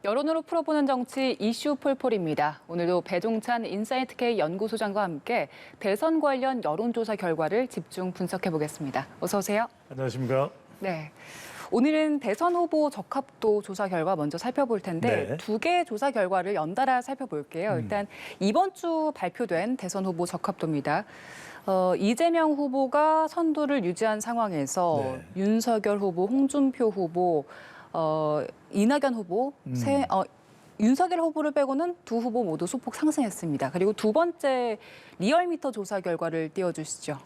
여론으로 풀어보는 정치 이슈 폴폴입니다. 오늘도 배종찬 인사이트K 연구소장과 함께 대선 관련 여론조사 결과를 집중 분석해보겠습니다. 어서 오세요. 안녕하십니까. 네. 오늘은 대선 후보 적합도 조사 결과 먼저 살펴볼 텐데 네. 두 개의 조사 결과를 연달아 살펴볼게요. 일단 이번 주 발표된 대선 후보 적합도입니다. 이재명 후보가 선두를 유지한 상황에서 네. 윤석열 후보, 홍준표 후보, 이낙연 후보, 윤석열 후보를 빼고는 두 후보 모두 소폭 상승했습니다. 그리고 두 번째 리얼미터 조사 결과를 띄워주시죠.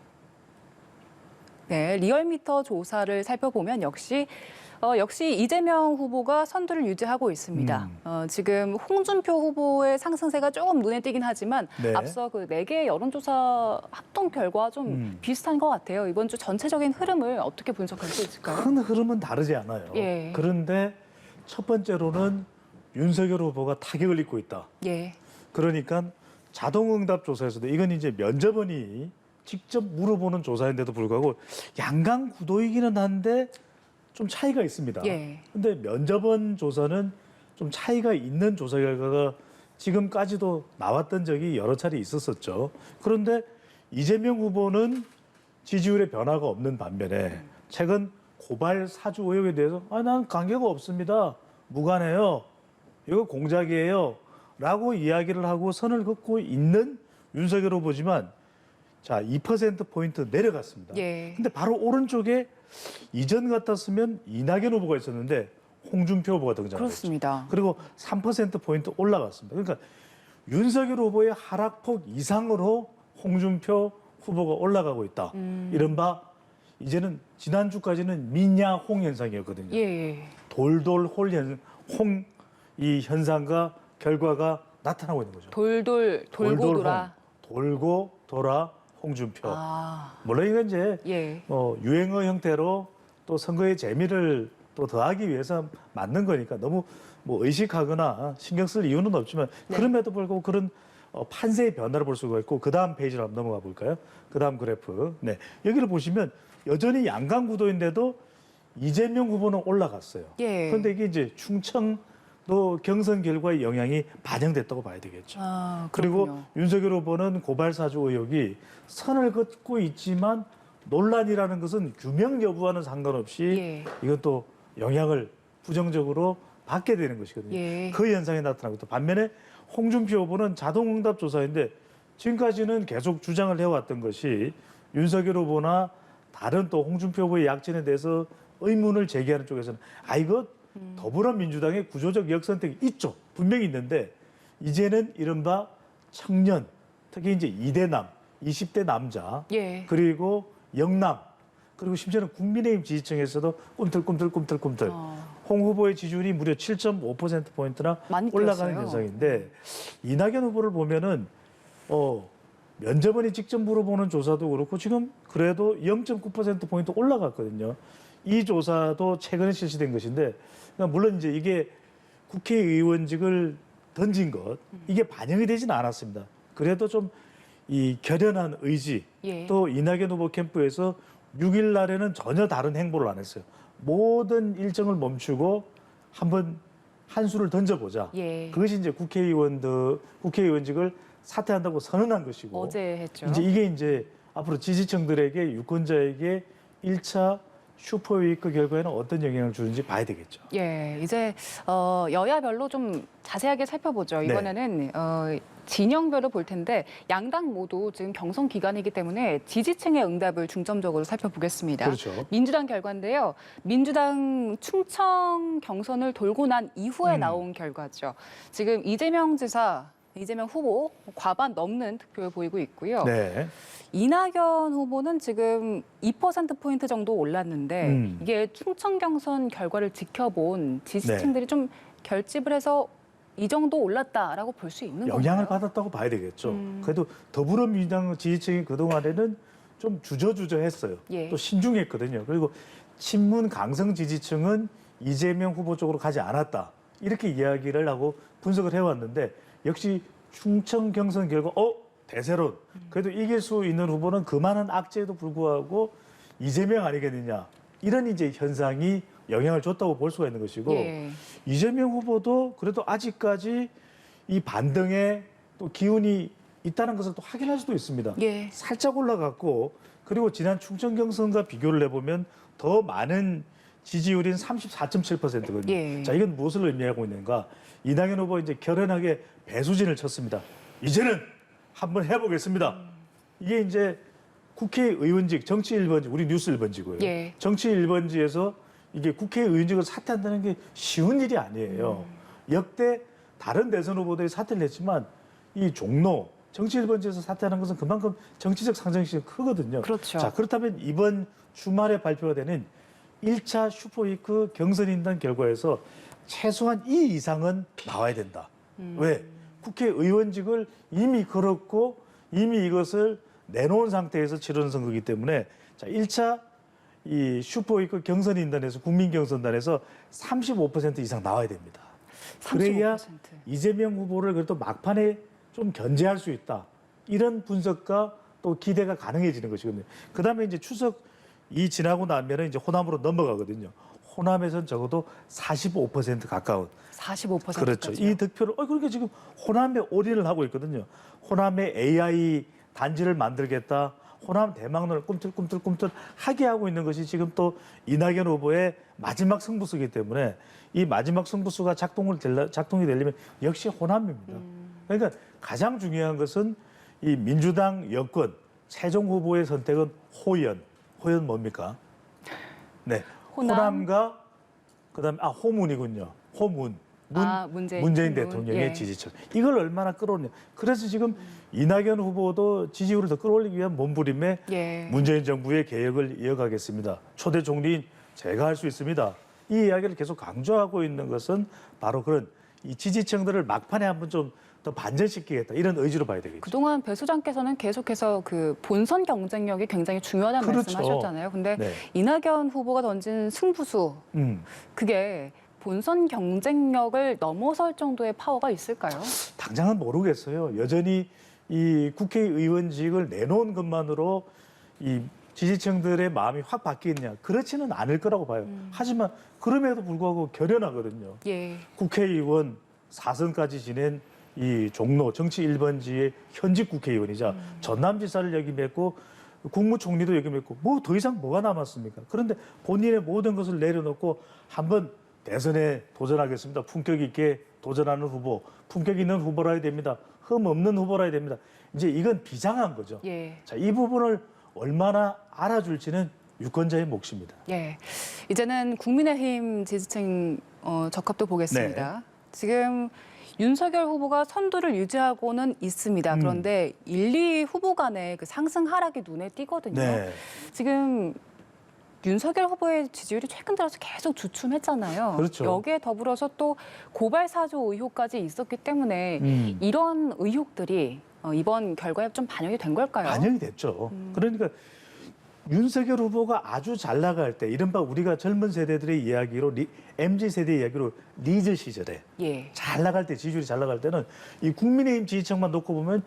네, 리얼미터 조사를 살펴보면 역시 이재명 후보가 선두를 유지하고 있습니다. 지금 홍준표 후보의 상승세가 조금 눈에 띄긴 하지만 네. 앞서 그 4개의 여론조사 합동 결과 좀 비슷한 것 같아요. 이번 주 전체적인 흐름을 어떻게 분석할 수 있을까요? 큰 흐름은 다르지 않아요. 예. 그런데 첫 번째로는 윤석열 후보가 타격을 입고 있다. 예. 그러니까 자동응답 조사에서도 이건 이제 면접원이 직접 물어보는 조사인데도 불구하고 양강 구도이기는 한데 좀 차이가 있습니다. 예. 근데 면접원 조사는 좀 차이가 있는 조사 결과가 지금까지도 나왔던 적이 여러 차례 있었었죠. 그런데 이재명 후보는 지지율에 변화가 없는 반면에 최근 고발 사주 의혹에 대해서 난 관계가 없습니다. 무관해요. 이거 공작이에요. 라고 이야기를 하고 선을 긋고 있는 윤석열 후보지만 자, 2%포인트 내려갔습니다. 예. 근데 바로 오른쪽에 이전 같았으면 이낙연 후보가 있었는데 홍준표 후보가 등장했죠. 그렇습니다. 그리고 3%포인트 올라갔습니다. 그러니까 윤석열 후보의 하락폭 이상으로 홍준표 후보가 올라가고 있다. 이른바 이제는 지난주까지는 민야홍 현상이었거든요. 예. 홍 이 현상과 결과가 나타나고 있는 거죠. 돌고 돌아. 돌고 돌아 홍준표. 물론 이건 이제 예. 유행어 형태로 또 선거의 재미를 또 더하기 위해서 만든 거니까 너무 뭐 의식하거나 신경 쓸 이유는 없지만 네. 그럼에도 불구하고 그런 판세의 변화를 볼 수가 있고 그 다음 페이지로 한번 넘어가 볼까요? 그 다음 그래프. 네, 여기를 보시면 여전히 양강 구도인데도 이재명 후보는 올라갔어요. 예. 그런데 이게 이제 충청도 경선 결과의 영향이 반영됐다고 봐야 되겠죠. 그리고 그렇군요. 윤석열 후보는 고발 사주 의혹이 선을 긋고 있지만 논란이라는 것은 규명 여부와는 상관없이 예. 이건 또 영향을 부정적으로 받게 되는 것이거든요. 예. 그 현상이 나타나고 또 반면에 홍준표 후보는 자동응답 조사인데 지금까지는 계속 주장을 해왔던 것이 윤석열 후보나 다른 또 홍준표 후보의 약진에 대해서 의문을 제기하는 쪽에서는 이거 더불어민주당의 구조적 역선택이 있죠. 분명히 있는데 이제는 이른바 청년, 특히 이제 2대남, 20대 남자, 예. 그리고 영남, 그리고 심지어는 국민의힘 지지층에서도 꿈틀꿈틀 홍 후보의 지지율이 무려 7.5%포인트나 많이 올라가는 뛰었어요. 현상인데 이낙연 후보를 보면은 면접원이 직접 물어보는 조사도 그렇고 지금 그래도 0.9%포인트 올라갔거든요. 이 조사도 최근에 실시된 것인데 그러니까 물론 이제 이게 국회의원직을 던진 것 이게 반영이 되지는 않았습니다. 그래도 좀 이 결연한 의지 예. 또 이낙연 후보 캠프에서 6일 날에는 전혀 다른 행보를 안 했어요. 모든 일정을 멈추고 한번 한 수를 던져보자. 예. 그것이 이제 국회의원직을 사퇴한다고 선언한 것이고 어제 했죠. 이게 이제 앞으로 지지층들에게 유권자에게 1차 슈퍼위크 결과에는 어떤 영향을 주는지 봐야 되겠죠. 예, 이제 여야별로 좀 자세하게 살펴보죠. 네. 이번에는 진영별로 볼 텐데 양당 모두 지금 경선 기간이기 때문에 지지층의 응답을 중점적으로 살펴보겠습니다. 그렇죠. 민주당 결과인데요. 민주당 충청 경선을 돌고 난 이후에 나온 결과죠. 지금 이재명 후보 과반 넘는 득표를 보이고 있고요. 네. 이낙연 후보는 지금 2%포인트 정도 올랐는데 이게 충청 경선 결과를 지켜본 지지층들이 좀 결집을 해서 이 정도 올랐다라고 볼 수 있는 건가요? 영향을 받았다고 봐야 되겠죠. 그래도 더불어민주당 지지층이 그동안에는 좀 주저주저했어요. 예. 또 신중했거든요. 그리고 친문 강성 지지층은 이재명 후보 쪽으로 가지 않았다. 이렇게 이야기를 하고 분석을 해왔는데 역시 충청 경선 결과 대세론 그래도 이길 수 있는 후보는 그만한 악재에도 불구하고 이재명 아니겠느냐 이런 이제 현상이 영향을 줬다고 볼 수가 있는 것이고 예. 이재명 후보도 그래도 아직까지 이 반등에 또 기운이 있다는 것을 또 확인할 수도 있습니다. 예. 살짝 올라갔고 그리고 지난 충청 경선과 비교를 해보면 더 많은 지지율인 34.7%거든요. 예. 자, 이건 무엇을 의미하고 있는가? 이낙연 후보 이제 결연하게 배수진을 쳤습니다. 이제는 한번 해보겠습니다. 이게 이제 국회의원직 정치 1번지, 우리 뉴스 1번지고요. 예. 정치 1번지에서 이게 국회의원직을 사퇴한다는 게 쉬운 일이 아니에요. 역대 다른 대선 후보들이 사퇴를 했지만 이 종로 정치 1번지에서 사퇴하는 것은 그만큼 정치적 상징성이 크거든요. 그렇죠. 자, 그렇다면 이번 주말에 발표가 되는 1차 슈퍼위크 경선인단 결과에서 최소한 이 이상은 나와야 된다. 왜? 국회의원직을 이미 걸었고 이미 이것을 내놓은 상태에서 치르는 선거이기 때문에 자, 1차 이 슈퍼위크 경선인단에서 국민경선단에서 35% 이상 나와야 됩니다. 35%. 그래야 이재명 후보를 그래도 막판에 좀 견제할 수 있다. 이런 분석과 또 기대가 가능해지는 것이거든요. 그다음에 이제 추석이 지나고 나면은 이제 호남으로 넘어가거든요. 호남에서는 적어도 45% 가까운 45%. 그렇죠. 이 득표를 그러니까 지금 호남에 올인을 하고 있거든요. 호남에 AI 단지를 만들겠다. 호남 대망론을 꿈틀꿈틀 하게 하고 있는 것이 지금 또 이낙연 후보의 마지막 승부수이기 때문에 이 마지막 승부수가 작동이 되려면 역시 호남입니다. 그러니까 가장 중요한 것은 이 민주당 여권 최종 후보의 선택은 호연 뭡니까? 네, 호남과 그다음에 호문이군요. 호문. 문재인 대통령의 예. 지지층. 이걸 얼마나 끌어올냐. 그래서 지금 이낙연 후보도 지지율을 더 끌어올리기 위한 몸부림에 예. 문재인 정부의 개혁을 이어가겠습니다. 초대 총리인 제가 할 수 있습니다. 이 이야기를 계속 강조하고 있는 것은 바로 그런 이 지지층들을 막판에 한번 좀 더 반전시키겠다. 이런 의지로 봐야 되겠죠. 그동안 배 소장께서는 계속해서 그 본선 경쟁력이 굉장히 중요하다는 그렇죠. 말씀하셨잖아요. 근데 네. 이낙연 후보가 던진 승부수 그게 본선 경쟁력을 넘어설 정도의 파워가 있을까요? 당장은 모르겠어요. 여전히 이 국회의원직을 내놓은 것만으로 이 지지층들의 마음이 확 바뀌겠냐. 그렇지는 않을 거라고 봐요. 하지만 그럼에도 불구하고 결연하거든요. 예. 국회의원 4선까지 지낸 이 종로 정치 1번지의 현직 국회의원이자 전남지사를 역임했고 국무총리도 역임했고 뭐 더 이상 뭐가 남았습니까? 그런데 본인의 모든 것을 내려놓고 한번 대선에 도전하겠습니다. 품격 있게 도전하는 후보, 품격 있는 후보라 해야 됩니다. 흠 없는 후보라 해야 됩니다. 이제 이건 비장한 거죠. 예. 자, 이 부분을 얼마나 알아줄지는 유권자의 몫입니다. 예. 이제는 국민의힘 지지층 적합도 보겠습니다. 네. 지금 윤석열 후보가 선두를 유지하고는 있습니다. 그런데 1, 2 후보 간의 그 상승 하락이 눈에 띄거든요. 네. 지금 윤석열 후보의 지지율이 최근 들어서 계속 주춤했잖아요. 그렇죠. 여기에 더불어서 또 고발 사조 의혹까지 있었기 때문에 이런 의혹들이 이번 결과에 좀 반영이 된 걸까요? 반영이 됐죠. 그러니까 윤석열 후보가 아주 잘 나갈 때 이른바 우리가 젊은 세대들의 이야기로 MZ세대 이야기로 리즈 시절에 예. 잘 나갈 때 지지율이 잘 나갈 때는 이 국민의힘 지지층만 놓고 보면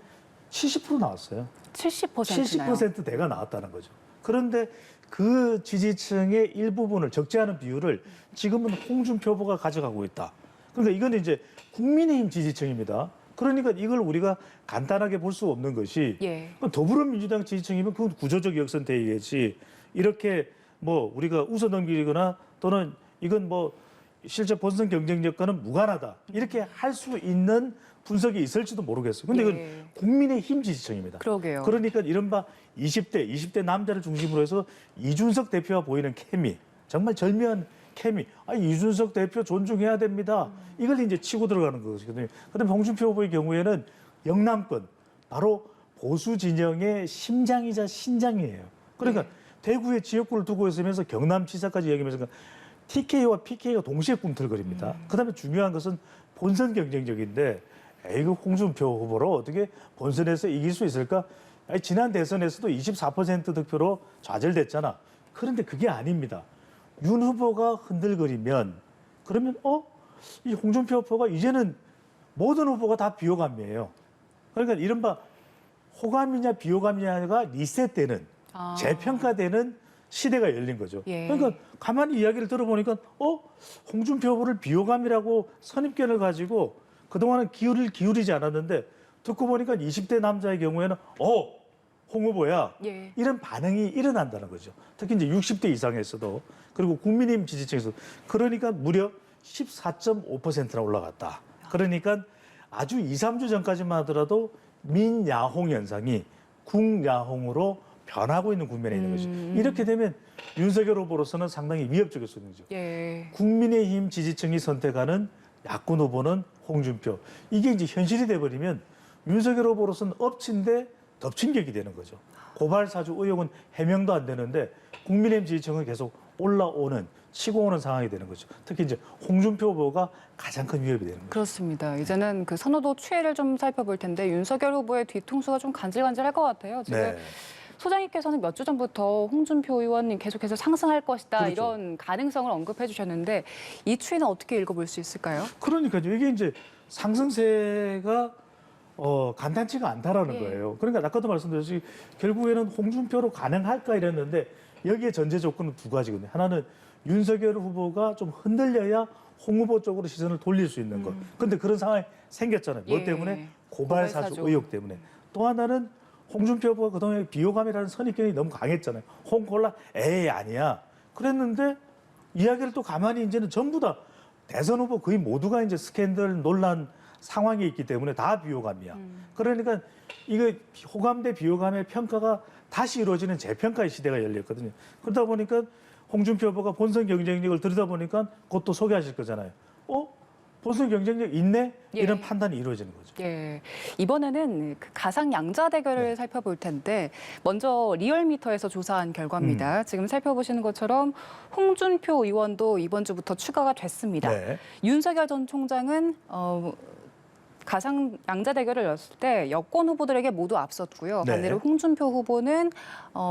70% 나왔어요. 70%나요. 70%대가 나왔다는 거죠. 그런데 그 지지층의 일부분을 적지 않은 비율을 지금은 홍준표 후보가 가져가고 있다. 그러니까 이건 이제 국민의힘 지지층입니다. 그러니까 이걸 우리가 간단하게 볼 수 없는 것이 예. 더불어민주당 지지층이면 그건 구조적 역선택이겠지. 이렇게 뭐 우리가 웃어 넘기거나 또는 이건 뭐 실제 본선 경쟁력과는 무관하다. 이렇게 할 수 있는 분석이 있을지도 모르겠어요. 근데 이건 예. 국민의힘 지지층입니다. 그러게요. 그러니까 이른바 20대 남자를 중심으로 해서 이준석 대표와 보이는 케미, 정말 절묘한 케미. 이준석 대표 존중해야 됩니다. 이걸 이제 치고 들어가는 것이거든요. 그다음에 홍준표 후보의 경우에는 영남권, 바로 보수 진영의 심장이자 신장이에요. 그러니까 대구에 지역구를 두고 있으면서 경남지사까지 얘기하면서 TK와 PK가 동시에 꿈틀거립니다. 그다음에 중요한 것은 본선 경쟁력인데 이거 홍준표 후보로 어떻게 본선에서 이길 수 있을까? 지난 대선에서도 24% 득표로 좌절됐잖아. 그런데 그게 아닙니다. 윤 후보가 흔들거리면 그러면 이 홍준표 후보가 이제는 모든 후보가 다 비호감이에요. 그러니까 이른바 호감이냐 비호감이냐가 리셋되는 재평가되는 시대가 열린 거죠. 예. 그러니까 가만히 이야기를 들어보니까 홍준표 후보를 비호감이라고 선입견을 가지고 그동안은 기울이지 않았는데 듣고 보니까 20대 남자의 경우에는 홍 후보야. 예. 이런 반응이 일어난다는 거죠. 특히 이제 60대 이상에서도 그리고 국민의힘 지지층에서 그러니까 무려 14.5%나 올라갔다. 그러니까 아주 2, 3주 전까지만 하더라도 민야홍 현상이 국야홍으로 변하고 있는 국면에 있는 거죠. 이렇게 되면 윤석열 후보로서는 상당히 위협적일 수 있는 거죠. 예. 국민의힘 지지층이 선택하는 야권 후보는 홍준표. 이게 이제 현실이 돼버리면 윤석열 후보로서는 엎친데 덮친 격이 되는 거죠. 고발 사주 의혹은 해명도 안 되는데 국민의힘 지지층은 계속 올라오는 치고 오는 상황이 되는 거죠. 특히 이제 홍준표 후보가 가장 큰 위협이 되는 거죠. 그렇습니다. 이제는 그 선호도 추이를 좀 살펴볼 텐데 윤석열 후보의 뒤통수가 좀 간질간질할 것 같아요. 지금 네. 소장님께서는 몇 주 전부터 홍준표 의원님 계속해서 상승할 것이다 그렇죠. 이런 가능성을 언급해 주셨는데 이 추이는 어떻게 읽어볼 수 있을까요? 그러니까요. 이게 이제 상승세가 간단치가 않다라는 예. 거예요. 그러니까 아까도 말씀드렸듯이 결국에는 홍준표로 가능할까 이랬는데 여기에 전제 조건은 두 가지거든요. 하나는 윤석열 후보가 좀 흔들려야 홍 후보 쪽으로 시선을 돌릴 수 있는 것. 그런데 그런 상황이 생겼잖아요. 뭐 예. 때문에? 고발 사주 고발사주. 의혹 때문에. 또 하나는 홍준표 후보가 그동안 비호감이라는 선입견이 너무 강했잖아요. 홍콜라 에이 아니야. 그랬는데 이야기를 또 가만히 이제는 전부 다 대선 후보 거의 모두가 이제 스캔들 논란 상황이 있기 때문에 다 비호감이야. 그러니까 이거 호감 대 비호감의 평가가 다시 이루어지는 재평가의 시대가 열렸거든요. 그러다 보니까 홍준표 후보가 본선 경쟁력을 들여다보니까 그것도 소개하실 거잖아요. 본선 경쟁력 있네? 예. 이런 판단이 이루어지는 거죠. 예, 이번에는 그 가상 양자 대결을 살펴볼 텐데 먼저 리얼미터에서 조사한 결과입니다. 지금 살펴보시는 것처럼 홍준표 의원도 이번 주부터 추가가 됐습니다. 네. 윤석열 전 총장은 가상 양자 대결을 열었을 때 여권 후보들에게 모두 앞섰고요. 네. 반대로 홍준표 후보는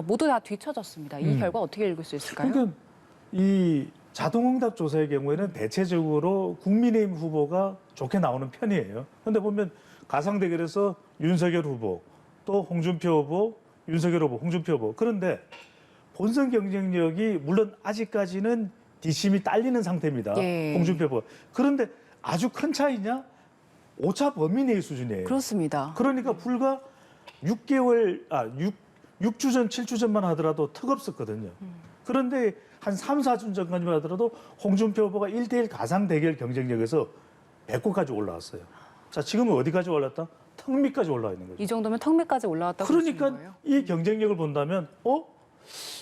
모두 다 뒤처졌습니다. 이 결과 어떻게 읽을 수 있을까요? 그러니까 이 자동응답 조사의 경우에는 대체적으로 국민의힘 후보가 좋게 나오는 편이에요. 그런데 보면 가상 대결에서 윤석열 후보, 또 홍준표 후보, 윤석열 후보, 홍준표 후보. 그런데 본선 경쟁력이 물론 아직까지는 뒷심이 딸리는 상태입니다. 예. 홍준표 후보. 그런데 아주 큰 차이냐? 오차 범위 내의 수준이에요. 그렇습니다. 그러니까 불과 6주 전, 7주 전만 하더라도 턱없었거든요. 그런데 한 3, 4주 전까지만 하더라도 홍준표 후보가 1대1 가상 대결 경쟁력에서 100곳까지 올라왔어요. 자, 지금은 어디까지 올랐다? 턱 밑까지 올라와 있는 거죠. 이 정도면 턱 밑까지 올라왔다고 보시는 그러니까 거예요? 이 경쟁력을 본다면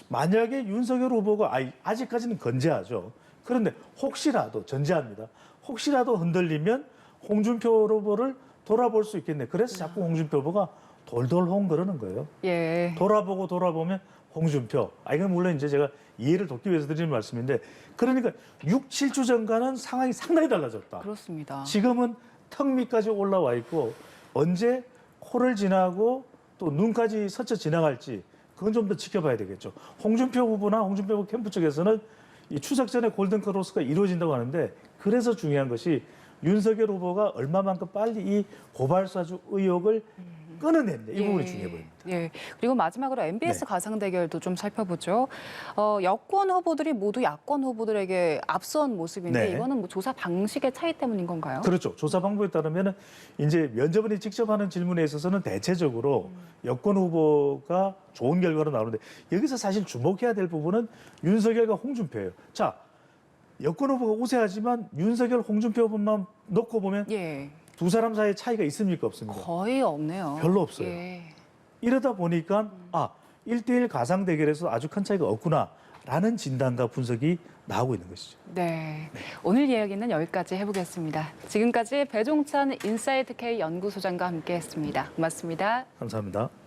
만약에 윤석열 후보가 아직까지는 건재하죠. 그런데 혹시라도 전제합니다. 혹시라도 흔들리면 홍준표 후보를 돌아볼 수 있겠네. 그래서 자꾸 홍준표 후보가 돌돌홍 그러는 거예요. 예. 돌아보면 홍준표. 이건 물론 이제 제가 이해를 돕기 위해서 드리는 말씀인데 그러니까 6, 7주 전과는 상황이 상당히 달라졌다. 그렇습니다. 지금은 턱 밑까지 올라와 있고 언제 코를 지나고 또 눈까지 스쳐 지나갈지 그건 좀 더 지켜봐야 되겠죠. 홍준표 후보나 홍준표 후보 캠프 쪽에서는 이 추석 전에 골든크로스가 이루어진다고 하는데 그래서 중요한 것이 윤석열 후보가 얼마만큼 빨리 이 고발사주 의혹을 끊어냈냐 이 부분이 중요해 보입니다. 예. 그리고 마지막으로 MBS 가상 대결도 좀 살펴보죠. 여권 후보들이 모두 야권 후보들에게 앞선 모습인데 네. 이거는 뭐 조사 방식의 차이 때문인 건가요? 그렇죠. 조사 방법에 따르면 이제 면접원이 직접 하는 질문에 있어서는 대체적으로 여권 후보가 좋은 결과로 나오는데 여기서 사실 주목해야 될 부분은 윤석열과 홍준표예요. 자, 여권 후보가 우세하지만 윤석열, 홍준표 후보만 놓고 보면 예. 두 사람 사이에 차이가 있습니까? 없습니까? 거의 없네요. 별로 없어요. 예. 이러다 보니까 1대1 가상 대결에서 아주 큰 차이가 없구나라는 진단과 분석이 나오고 있는 것이죠. 네. 오늘 이야기는 여기까지 해보겠습니다. 지금까지 배종찬 인사이트 K 연구소장과 함께했습니다. 고맙습니다. 감사합니다.